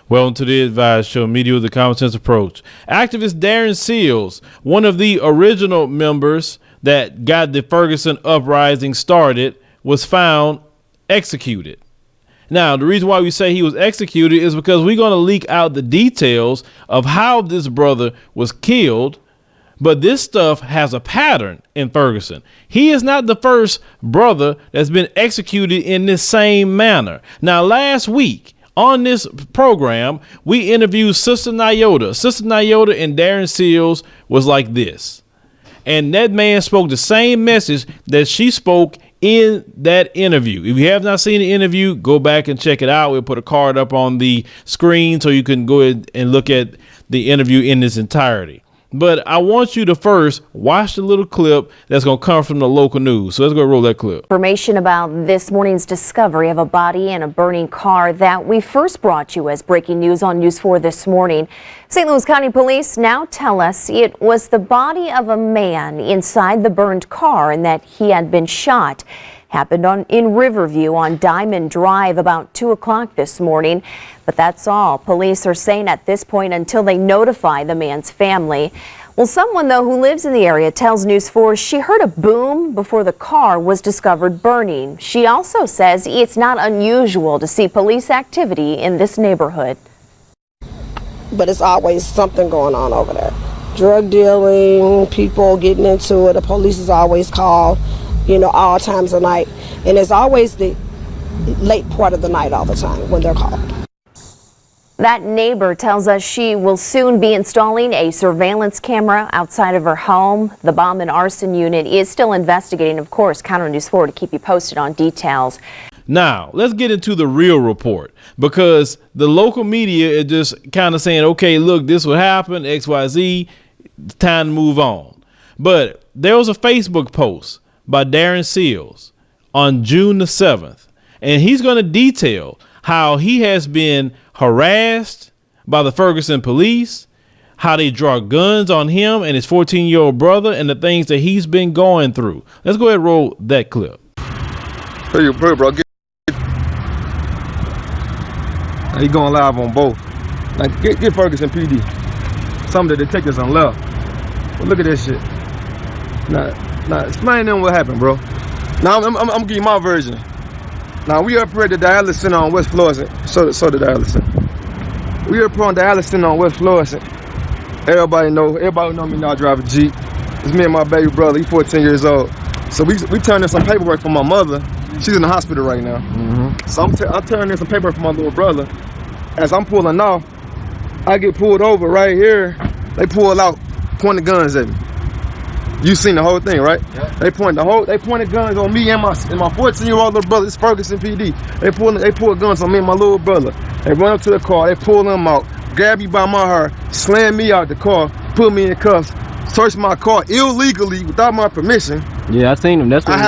Welcome to the Advise Show, media with a common sense approach. Activist Darren Seals, one of the original members that got the Ferguson uprising started, was found executed. Now, the reason why we say he was executed is because we're going to leak out the details of how this brother was killed. But this stuff has a pattern in Ferguson. He is not the first brother that's been executed in this same manner. Now, last week on this program, we interviewed Sister Nyota. Sister Nyota and Darren Seals was like this. And that man spoke the same message that she spoke in that interview. If you have not seen the interview, go back and check it out. We'll put a card up on the screen so you can go ahead and look at the interview in its entirety. But I want you to first watch the little clip that's going to come from the local news. So let's go roll that clip. Information about this morning's discovery of a body in a burning car that we first brought you as breaking news on News 4 this morning. St. Louis County Police now tell us it was the body of a man inside the burned car and that he had been shot. Happened in Riverview on Diamond Drive about 2 o'clock this morning. But that's all police are saying at this point until they notify the man's family. Well, someone, though, who lives in the area tells News 4 she heard a boom before the car was discovered burning. She also says it's not unusual to see police activity in this neighborhood. But it's always something going on over there. Drug dealing, people getting into it, the police is always called, you know, all times of night. And it's always the late part of the night all the time when they're called. That neighbor tells us she will soon be installing a surveillance camera outside of her home. The bomb and arson unit is still investigating, of course. Count on News 4 to keep you posted on details. Now, let's get into the real report, because the local media is just kind of saying, okay, look, this will happen, XYZ, it's time to move on. But there was a Facebook post by Darren Seals on June the 7th, and he's going to detail how he has been harassed by the Ferguson police, how they draw guns on him and his 14-year-old brother, and the things that he's been going through. Let's go ahead and roll that clip. Hey, bro, he going live on both. Like, get Ferguson PD. Some of the detectives on left. But look at this shit. Now, explain to them what happened, bro. Now, I'm gonna give you my version. Now, we up here at the dialysis center on West Florissant. So the dialysis center. We up here on dialysis center on West Florissant. Everybody know me now. I drive a Jeep. It's me and my baby brother. He's 14 years old. So we turned in some paperwork for my mother. She's in the hospital right now. So I'm turning in some paperwork for my little brother. As I'm pulling off, I get pulled over right here. They pull out, pointing guns at me. You seen the whole thing, right? Yeah. They pointed guns on me and my 14-year-old little brother. It's Ferguson PD. They pull guns on me and my little brother. They run up to the car. They pull them out, grab me by my hair, slam me out the car, put me in cuffs, search my car illegally without my permission. Yeah, I seen them. That's what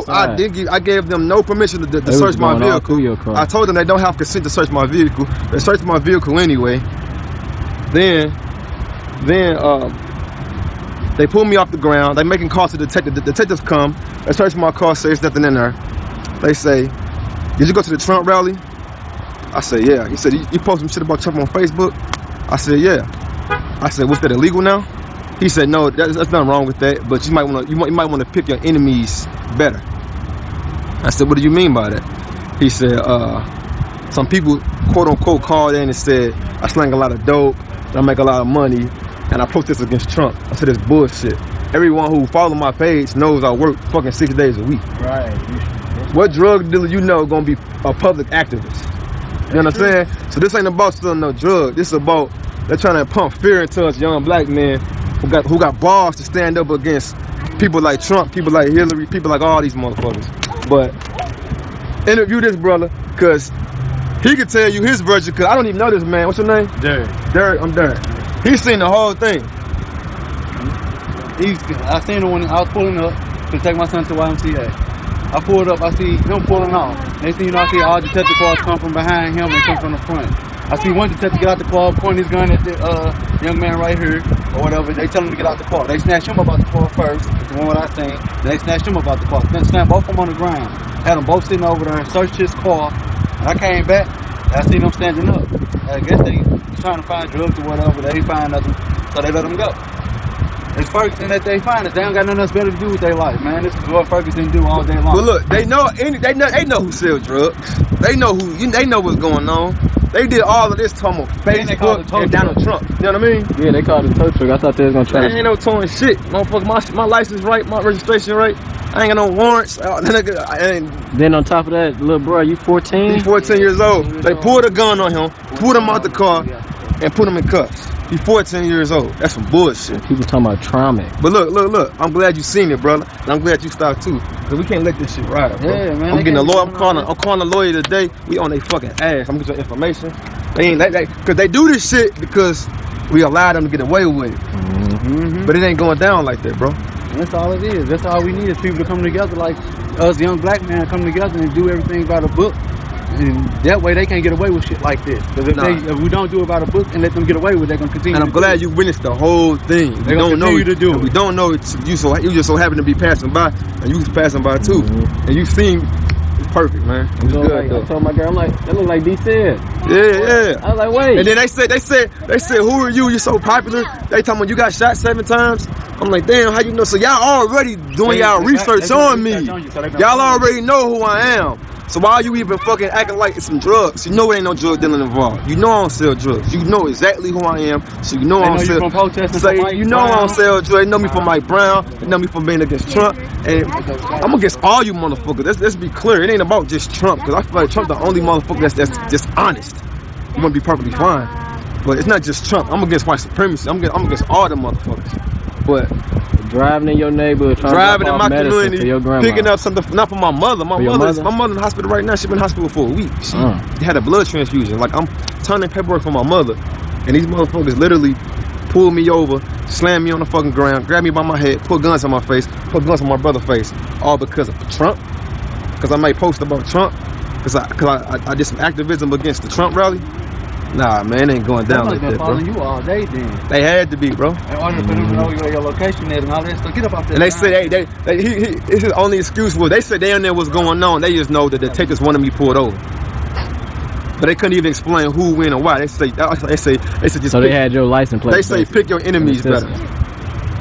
I gave them no permission to search my vehicle. I told them they don't have consent to search my vehicle. They searched my vehicle anyway. Then they pull me off the ground. They making calls to the detective. The detectives come. They search my car. Say there's nothing in there. They say, "Did you go to the Trump rally?" I said, "Yeah." He said, "You post some shit about Trump on Facebook?" I said, "Yeah." I said, "What's that, illegal now?" He said, "No, there's nothing wrong with that, but you might want to pick your enemies better." I said, "What do you mean by that?" He said, "Some people, quote unquote, called in and said I slang a lot of dope, and I make a lot of money, and I protest against Trump." I said, "It's bullshit. Everyone who follow my page knows I work fucking 6 days a week." Right. What drug dealer you know gonna be a public activist? You know what I'm saying? So this ain't about selling no drug. This is about they're trying to pump fear into us young black men who got balls to stand up against people like Trump, people like Hillary, people like all these motherfuckers. But interview this brother, cause he could tell you his version, cause I don't even know this man. What's your name? Darren. Darren, I'm Darren. He's seen the whole thing. I seen him when I was pulling up to take my son to YMCA. I pulled up, I see him pulling off. Next thing you know, I see all detective cars come from behind him and come from the front. I see one detective get out the car, point his gun at the young man right here, or whatever. They tell him to get out the car. They snatched him up out the car first, the one I seen. They snatched him up out the car. Then snatched both of them on the ground. Had them both sitting over there, searched his car. And I came back, I see them standing up. I guess they trying to find drugs or whatever. They ain't find nothing, so they let them go. It's Ferguson that they find it. They don't got nothing else better to do with their life, man. This is what Ferguson do all day long. But look, they know who sell drugs. They know they know what's going on. They did all of this talking about Facebook and Donald Trump. You know what I mean? Yeah, they called it tow truck. I thought they was gonna try. Ain't no towing shit. Motherfucker, my license right, my registration right. I ain't got no warrants. Then on top of that, little bro, you 14? He's 14 years old. They pulled a gun on him, pulled him out the car, and put him in cuffs. He's 14 years old. That's some bullshit. People talking about trauma. But look. I'm glad you seen it, brother. And I'm glad you stopped too. Cause we can't let this shit ride, bro. Yeah, man. I'm getting a lawyer. I'm calling a lawyer today. We on their fucking ass. I'm getting your information. They ain't cause they do this shit because we allow them to get away with it. Mm-hmm. But it ain't going down like that, bro. And that's all it is. That's all we need is people to come together, like us young black men come together and do everything by the book. And that way they can't get away with shit like this. Because if we don't do it by the book and let them get away with it, they're gonna continue. And I'm glad you witnessed the whole thing. They're gonna continue to do it. We don't know it's you just so happen to be passing by, and you was passing by too. And you seen it's perfect, man. It was good though. I told my girl, I'm like, that look like D3ad. Yeah. I was like, wait. And then they said, who are you? You're so popular. They talking about you got shot 7 times. I'm like, damn, how you know? So y'all already doing y'all research on me. Y'all already know who I am. So why are you even fucking acting like it's some drugs? You know it ain't no drug dealing involved. You know I don't sell drugs. You know exactly who I am. So you know I don't sell. You know I don't sell drugs. They know me from Mike Brown. They know me from being against Trump. And I'm against all you motherfuckers. Let's be clear. It ain't about just Trump. Because I feel like Trump the only motherfucker that's just honest. You want to be perfectly fine. But it's not just Trump. I'm against white supremacy. I'm against all the motherfuckers. But driving in your neighborhood, driving in my community, for your picking up something, not for my mother. My mother in the hospital right now. She been in the hospital for a week. She had a blood transfusion. Like, I'm turning paperwork for my mother, and these motherfuckers literally pulled me over, slammed me on the fucking ground, grabbed me by my head, put guns on my face, put guns on my brother's face, all because of Trump. Because I made posts about Trump. Because I did some activism against the Trump rally. Nah, man, it ain't going down like that, bro. Following you all day, then. They had to be, bro. In order for them to know where your location is and all that stuff, get up out there. And they said, it's his only excuse was they said they don't know what's going on. They just know that the detectives wanted me pulled over. But they couldn't even explain who, when, or why. They say just. So they had your license plate. They say pick your enemies better.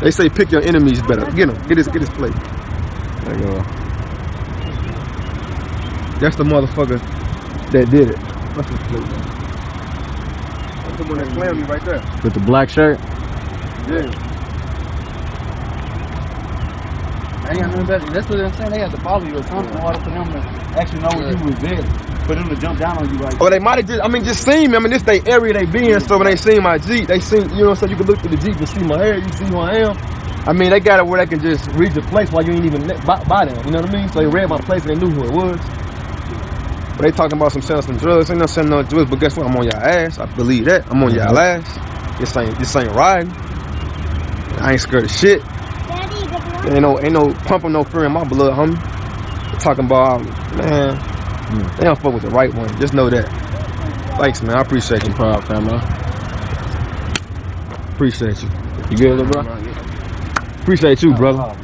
They say pick your enemies better. Get him. Get his plate. There you go. That's the motherfucker that did it. What's his plate, man? The one that slammed me right there. With the black shirt? Yeah. They ain't got nothing better. That's what I'm saying. They have to follow you or something in order for them to actually know where you was there. For them to jump down on you like that. Or they might have just seen me. I mean, this they area they be in, so when they seen my Jeep, they seen, you know, so you can look through the Jeep and see my hair, you see who I am. I mean, they got it where they can just read your place while you ain't even by them, you know what I mean? So they read my place and they knew who it was. But they talking about selling some drugs. Ain't no selling no drugs, but guess what? I'm on y'all ass. I believe that. I'm on y'all ass. This ain't riding. I ain't scared of shit. Ain't no pumping no fear in my blood, homie. They're talking about, man, they don't fuck with the right one. Just know that. Thanks, man. I appreciate you. Proud family. Appreciate you. You good, little bro? Appreciate you, brother.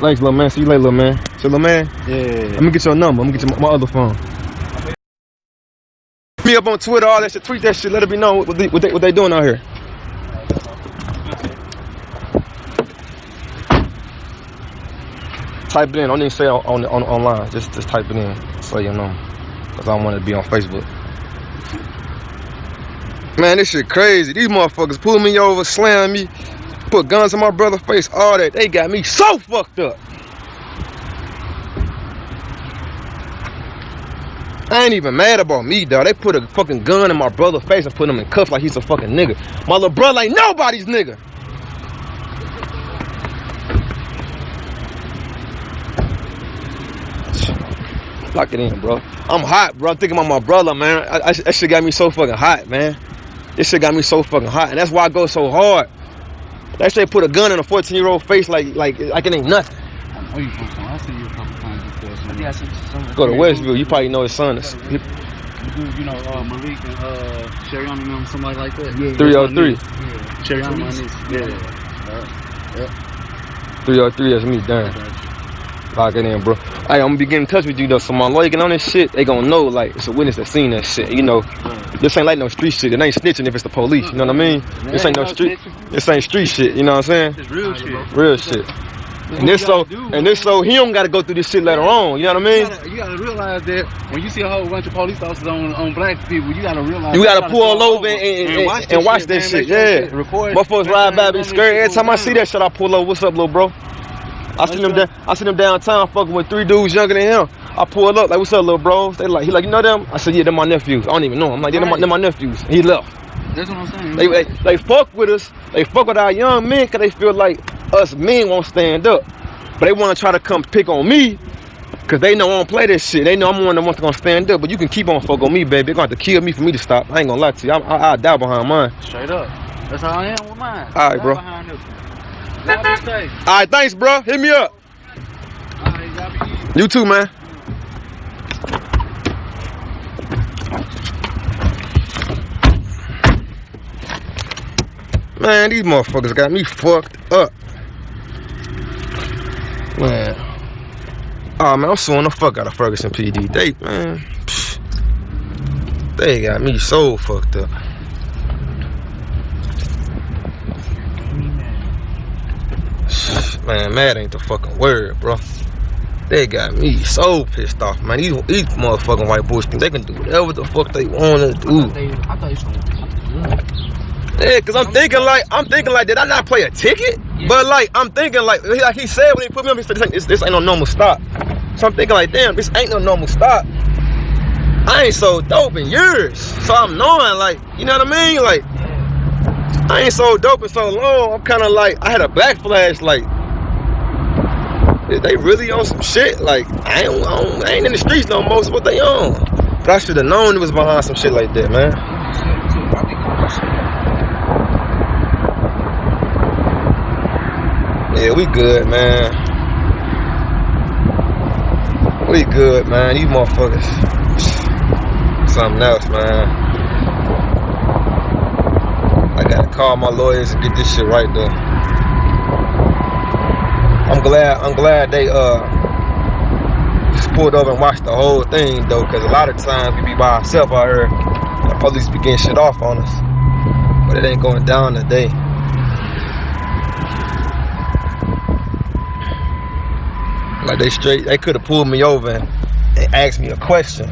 Thanks, little man. See you later, little man. So, little man. Yeah. Let me get your number. I'm gonna get you my other phone. Me up on Twitter, all that shit. Tweet that shit. Let it be known what they doing out here. Type it in. Don't even say it online. Just type it in so you know. Cause I don't want to be on Facebook. Man, this shit crazy. These motherfuckers pull me over, slam me, put guns in my brother's face, all that. They got me so fucked up. I ain't even mad about me, dog. They put a fucking gun in my brother's face and put him in cuffs like he's a fucking nigga. My little brother ain't nobody's nigga. Lock it in, bro. I'm hot, bro. I'm thinking about my brother, man. That shit got me so fucking hot, man. This shit got me so fucking hot, and that's why I go so hard. That shit put a gun in a 14-year-old face like it ain't nothing. Where you from? I see you a couple times before. I think I see you somewhere. Go to Westview. You probably know his son. You know, Malik and Shariana, you know, somebody like that. Yeah. 303. Yeah. Shariana, my niece. Yeah. 303, that's me, Darren. Lock it in, bro. Hey, I'm gonna be getting in touch with you though. So my lawyer get on this shit, they gonna know like it's a witness that seen that shit. You know, this ain't like no street shit. It ain't snitching if it's the police. You know what I mean? This ain't no street. This ain't street shit. You know what I'm saying? It's real shit. Real shit. And this so he don't gotta go through this shit later on. You know what I mean? You gotta realize that when you see a whole bunch of police officers on black people, you gotta realize you gotta pull over and watch that shit. Yeah. Motherfuckers ride by, be scared. Every time I see that shit, I pull over. What's up, little bro? I see them downtown fucking with 3 dudes younger than him. I pull up like, what's up, little bros? They like, he like, you know them? I said, yeah, them my nephews. I don't even know them. I'm like, yeah, them my nephews. He left. That's what I'm saying. They fuck with us. They fuck with our young men because they feel like us men won't stand up. But they want to try to come pick on me because they know I don't play this shit. They know I'm one of the ones that's going to stand up. But you can keep on fuck on me, baby. They're going to have to kill me for me to stop. I ain't going to lie to you. I'll die behind mine. Straight up. That's how I am with mine. All right, bro. All right, thanks, bro. Hit me up. All right, you too, man. Man, these motherfuckers got me fucked up. Man. Oh, man, I'm suing the fuck out of Ferguson PD. They got me so fucked up. Man, mad ain't the fucking word, bro. They got me so pissed off, man. These motherfucking white boys think they can do whatever the fuck they wanna do. I thought you Yeah, cause I'm thinking like, did I not play a ticket? Yeah. But like, I'm thinking like he said when he put me on, he said this ain't no normal stop. So I'm thinking like, damn, this ain't no normal stop. I ain't so dope in years. So I'm knowing like, you know what I mean? Like, I ain't so dope in so long. I'm kind of like, I had a backflash like, is they really on some shit? Like, I ain't in the streets no more, so what they on? But I should have known it was behind some shit like that, man. Yeah, we good, man. We good, man. These motherfuckers, something else, man. I gotta call my lawyers and get this shit right though. I'm glad they just pulled over and watched the whole thing though, cause a lot of times we be by ourselves out here. The police be getting shit off on us, but it ain't going down today. Like they could have pulled me over and asked me a question.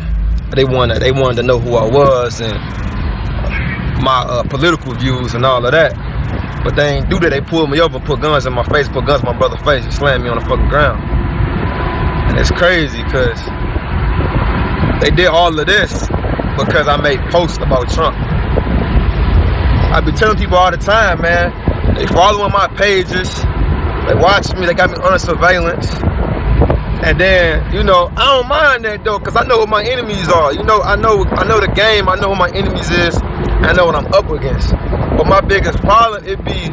They wanted to know who I was and my political views and all of that. But they ain't do that. They pulled me over and put guns in my face, put guns in my brother's face, and slammed me on the fucking ground. And it's crazy because they did all of this because I made posts about Trump. I be telling people all the time, man, they following my pages, they watch me, they got me under surveillance. And then, you know, I don't mind that though, cause I know what my enemies are. You know, I know the game, I know who my enemies is, I know what I'm up against. But my biggest problem, it be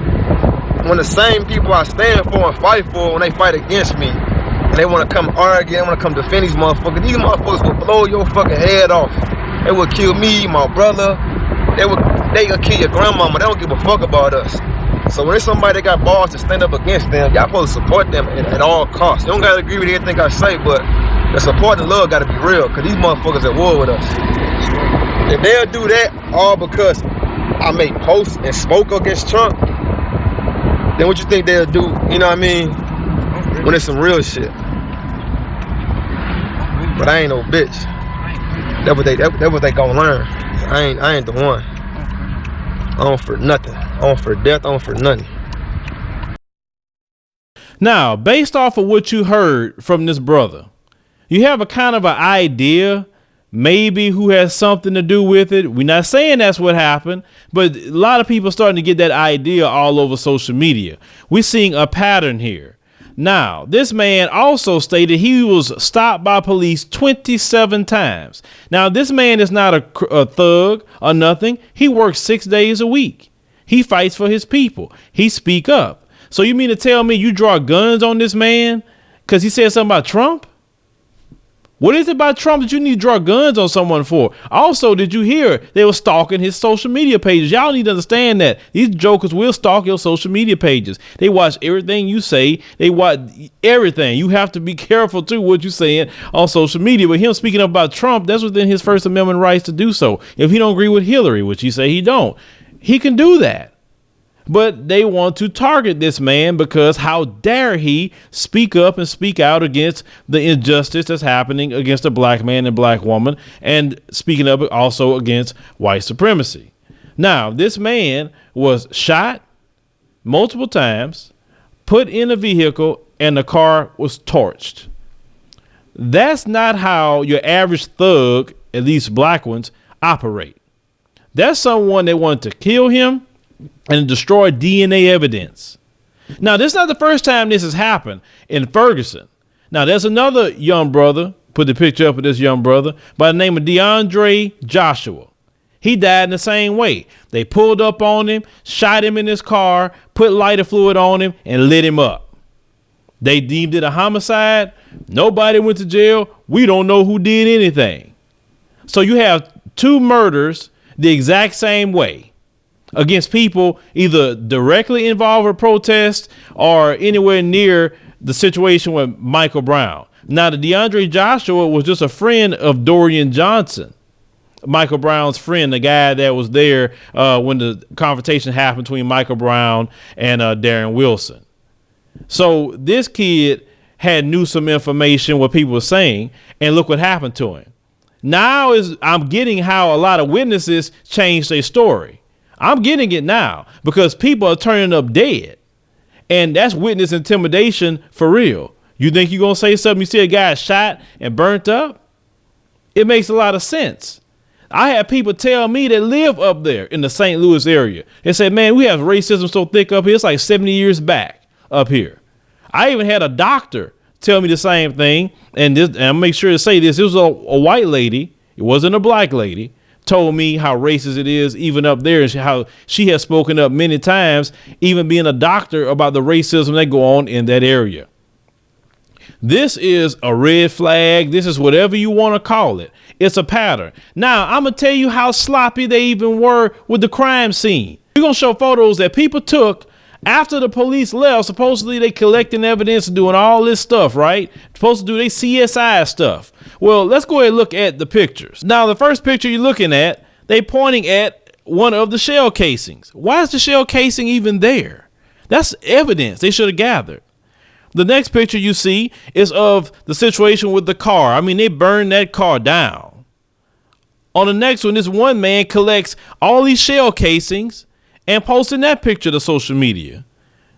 when the same people I stand for and fight for, when they fight against me, and they wanna come argue, they wanna come defend these motherfuckers will blow your fucking head off. They will kill me, my brother, they will kill your grandmama, they don't give a fuck about us. So when there's somebody that got balls to stand up against them, y'all supposed to support them at all costs. You don't gotta agree with everything I say, but the support and love gotta be real, cause these motherfuckers at war with us. If they'll do that all because I made posts and spoke against Trump, then what you think they'll do, you know what I mean, when it's some real shit. But I ain't no bitch. That's what they gonna learn. I ain't the one. On for nothing. On for death, on for nothing. Now, based off of what you heard from this brother, you have a kind of an idea maybe who has something to do with it. We're not saying that's what happened, but a lot of people starting to get that idea all over social media. We're seeing a pattern here. Now, this man also stated he was stopped by police 27 times. Now, this man is not a thug or nothing. He works 6 days a week. He fights for his people. He speak up. So you mean to tell me you draw guns on this man because he said something about Trump? What is it about Trump that you need to draw guns on someone for? Also, did you hear they were stalking his social media pages? Y'all need to understand that these jokers will stalk your social media pages. They watch everything you say. They watch everything. You have to be careful too what you're saying on social media. But him speaking about Trump, that's within his First Amendment rights to do so. If he don't agree with Hillary, which he say he don't, he can do that. But they want to target this man because how dare he speak up and speak out against the injustice that's happening against a black man and black woman, and speaking up also against white supremacy. Now, this man was shot multiple times, put in a vehicle, and the car was torched. That's not how your average thug, at least black ones, operate. That's someone that wanted to kill him and destroy DNA evidence. Now, this is not the first time this has happened in Ferguson. Now, there's another young brother, put the picture up of this young brother, by the name of DeAndre Joshua. He died in the same way. They pulled up on him, shot him in his car, put lighter fluid on him, and lit him up. They deemed it a homicide. Nobody went to jail. We don't know who did anything. So you have two murders the exact same way, against people either directly involved with protests or anywhere near the situation with Michael Brown. Now, the DeAndre Joshua was just a friend of Dorian Johnson, Michael Brown's friend, the guy that was there when the confrontation happened between Michael Brown and Darren Wilson. So this kid knew some information, what people were saying, and look what happened to him. Now I'm getting how a lot of witnesses changed their story. I'm getting it now because people are turning up dead, and that's witness intimidation for real. You think you're going to say something, you see a guy shot and burnt up? It makes a lot of sense. I had people tell me that live up there in the St. Louis area. They said, man, we have racism so thick up here. It's like 70 years back up here. I even had a doctor tell me the same thing. And I'll make sure to say this. It was a white lady. It wasn't a black lady. Told me how racist it is even up there, and how she has spoken up many times, even being a doctor, about the racism that go on in that area. This is a red flag. This is whatever you want to call it. It's a pattern. Now, I'm going to tell you how sloppy they even were with the crime scene. We're going to show photos that people took after the police left. Supposedly they collecting evidence and doing all this stuff, right? Supposed to do their CSI stuff. Well, let's go ahead and look at the pictures. Now, the first picture you're looking at, they pointing at one of the shell casings. Why is the shell casing even there? That's evidence they should have gathered. The next picture you see is of the situation with the car. I mean, they burned that car down. On the next one, this one man collects all these shell casings and posting that picture to social media.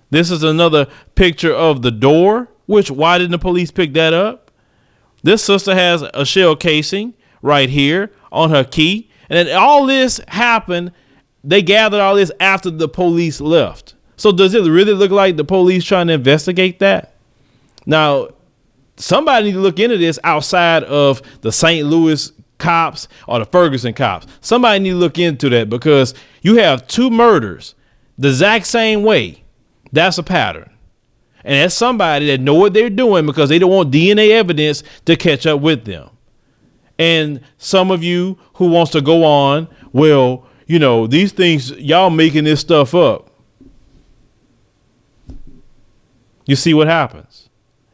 This is another picture of the door, which why didn't the police pick that up? This sister has a shell casing right here on her key. And then all this happened. They gathered all this after the police left. So does it really look like the police trying to investigate that? Now, somebody need to look into this outside of the St. Louis cops or the Ferguson cops. Somebody need to look into that, because you have two murders the exact same way. That's a pattern. And that's somebody that know what they're doing, because they don't want DNA evidence to catch up with them. And some of you who wants to go on, well, you know, these things, y'all making this stuff up. You see what happens.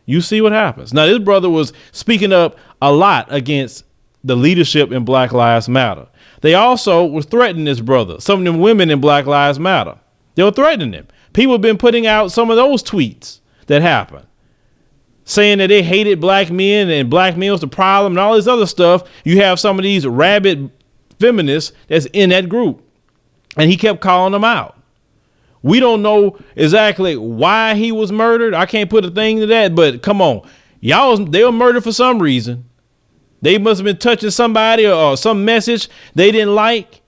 You see what happens. Now, this brother was speaking up a lot against the leadership in Black Lives Matter. They also were threatening this brother. Some of them women in Black Lives Matter. They were threatening him. People have been putting out some of those tweets that happened, saying that they hated black men and black men was the problem and all this other stuff. You have some of these rabid feminists that's in that group, and he kept calling them out. We don't know exactly why he was murdered. I can't put a thing to that, but come on, they were murdered for some reason. They must have been touching somebody or some message they didn't like.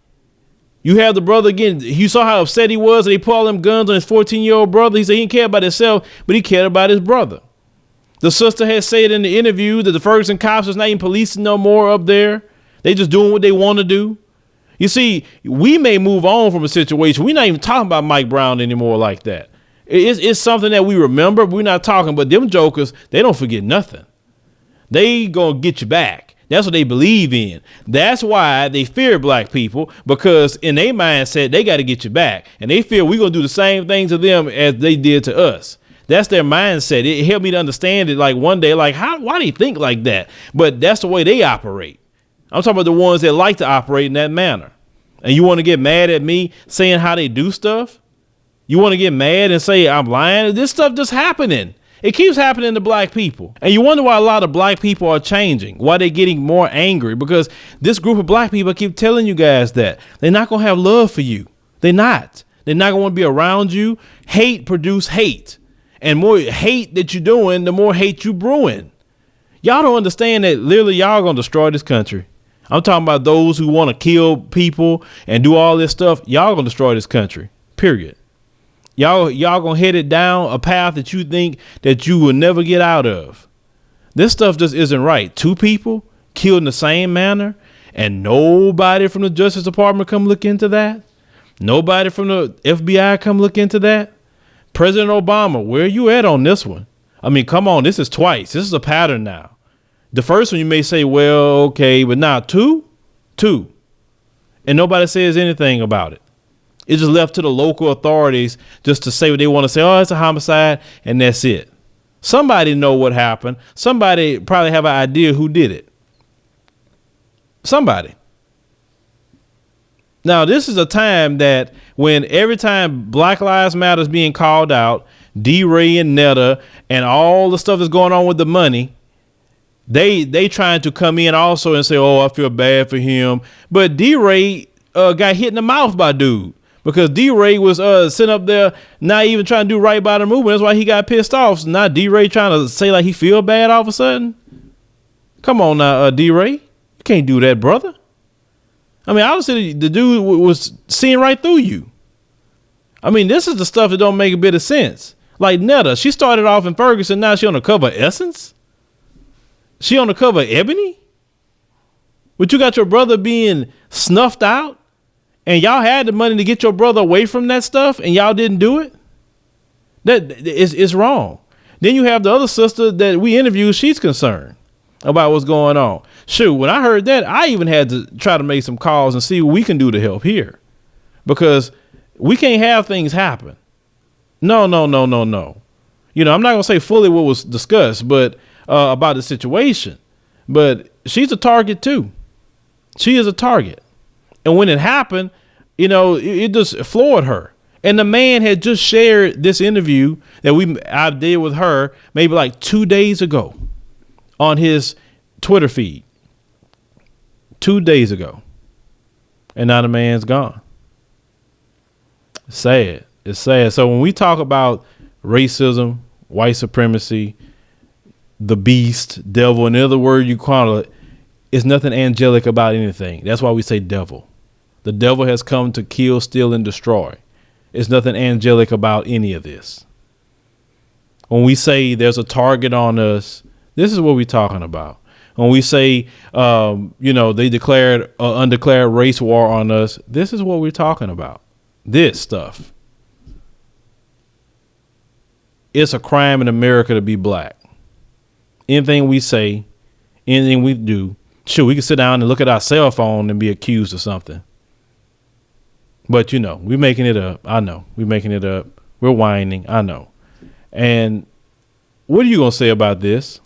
You have the brother again. You saw how upset he was. They put all them guns on his 14-year-old brother. He said he didn't care about himself, but he cared about his brother. The sister had said in the interview that the Ferguson cops is not even policing no more up there. They just doing what they want to do. You see, we may move on from a situation. We're not even talking about Mike Brown anymore like that. It's something that we remember. But we're not talking, but them jokers, they don't forget nothing. They gonna get you back. That's what they believe in. That's why they fear black people, because in their mindset, they got to get you back. And they feel we're going to do the same thing to them as they did to us. That's their mindset. It helped me to understand it. Like one day, like, why do you think like that? But that's the way they operate. I'm talking about the ones that like to operate in that manner. And you want to get mad at me saying how they do stuff? You want to get mad and say I'm lying? This stuff just happening. It keeps happening to black people. And you wonder why a lot of black people are changing, why they're getting more angry, because this group of black people keep telling you guys that they're not going to have love for you. They're not going to want to be around you. Hate produce hate. And more hate that you're doing, the more hate you brewing. Y'all don't understand that literally y'all going to destroy this country. I'm talking about those who want to kill people and do all this stuff. Y'all going to destroy this country, period. Y'all gonna head it down a path that you think that you will never get out of. This stuff just isn't right. 2 people killed in the same manner, and nobody from the Justice Department come look into that. Nobody from the FBI come look into that. President Obama, where are you at on this one? I mean, come on, this is twice. This is a pattern now. The first one you may say, well, okay, but now two, and nobody says anything about it. It's just left to the local authorities just to say what they want to say. Oh, it's a homicide, and that's it. Somebody know what happened. Somebody probably have an idea who did it. Somebody. Now, this is a time that when every time Black Lives Matter is being called out, D3ad and Netta and all the stuff that's going on with the money, they trying to come in also and say, oh, I feel bad for him. But D3ad got hit in the mouth by dude. Because D3ad was sitting up there not even trying to do right by the movement. That's why he got pissed off. So now D3ad trying to say like he feel bad all of a sudden. Come on now, D3ad. You can't do that, brother. I mean, obviously the dude was seeing right through you. I mean, this is the stuff that don't make a bit of sense. Like Netta, she started off in Ferguson. Now she on the cover of Essence. She on the cover of Ebony. But you got your brother being snuffed out. And y'all had the money to get your brother away from that stuff, and y'all didn't do it. That is wrong. Then you have the other sister that we interviewed. She's concerned about what's going on. Shoot, when I heard that, I even had to try to make some calls and see what we can do to help here, because we can't have things happen. No. You know, I'm not gonna say fully what was discussed, but about the situation. But she's a target too. She is a target. And when it happened, you know, it just floored her. And the man had just shared this interview that I did with her maybe like 2 days ago on his Twitter feed. 2 days ago. And now the man's gone. It's sad. It's sad. So when we talk about racism, white supremacy, the beast, devil, and the other word you call it, it's nothing angelic about anything. That's why we say devil. The devil has come to kill, steal, and destroy. It's nothing angelic about any of this. When we say there's a target on us, this is what we're talking about. When we say, you know, they declared undeclared race war on us, this is what we're talking about. This stuff. It's a crime in America to be black. Anything we say, anything we do, sure, we can sit down and look at our cell phone and be accused of something. But, you know, we're making it up. I know. We're making it up. We're whining. I know. And what are you going to say about this?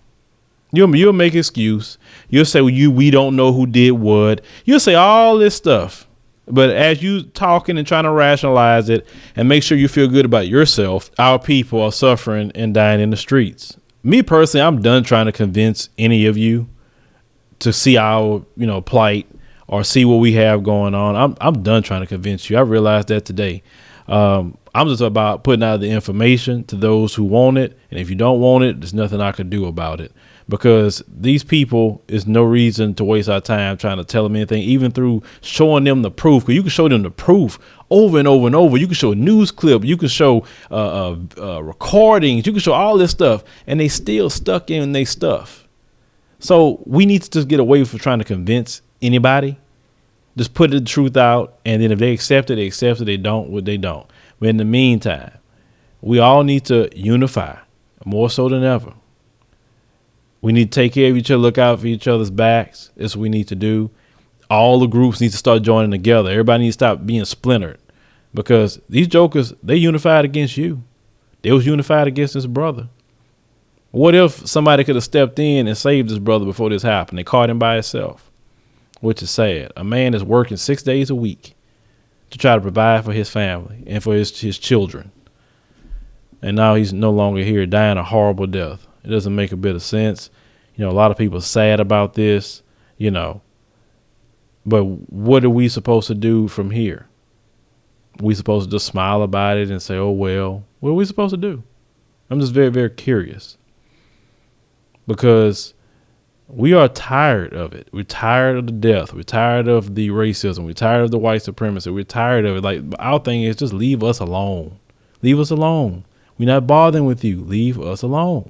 You'll make excuse. You'll say, well, we don't know who did what. You'll say all this stuff. But as you talking and trying to rationalize it and make sure you feel good about yourself, our people are suffering and dying in the streets. Me personally, I'm done trying to convince any of you to see our, you know, plight or see what we have going on. I'm done trying to convince you. I realized that today. I'm just about putting out the information to those who want it. And if you don't want it, there's nothing I could do about it, because these people is no reason to waste our time trying to tell them anything, even through showing them the proof. Because you can show them the proof over and over and over. You can show a news clip. You can show recordings. You can show all this stuff, and they still stuck in their stuff. So we need to just get away from trying to convince anybody. Just put the truth out, and then if they accept it, they accept it. They don't, what they don't. But in the meantime, we all need to unify more so than ever. We need to take care of each other, look out for each other's backs. That's what we need to do. All the groups need to start joining together. Everybody needs to stop being splintered, because these jokers, they unified against you. They was unified against his brother. What if somebody could have stepped in and saved his brother before this happened? They caught him by himself, which is sad. A man is working 6 days a week to try to provide for his family and for his children. And now he's no longer here, dying a horrible death. It doesn't make a bit of sense. You know, a lot of people are sad about this, you know. But what are we supposed to do from here? We supposed to just smile about it and say, oh, well, what are we supposed to do? I'm just very, very curious, because we are tired of it. We're tired of the death. We're tired of the racism. We're tired of the white supremacy. We're tired of it. Like, our thing is just leave us alone. Leave us alone. We're not bothering with you. Leave us alone.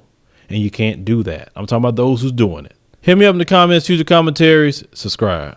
And you can't do that. I'm talking about those who's doing it. Hit me up in the comments, future commentaries, subscribe.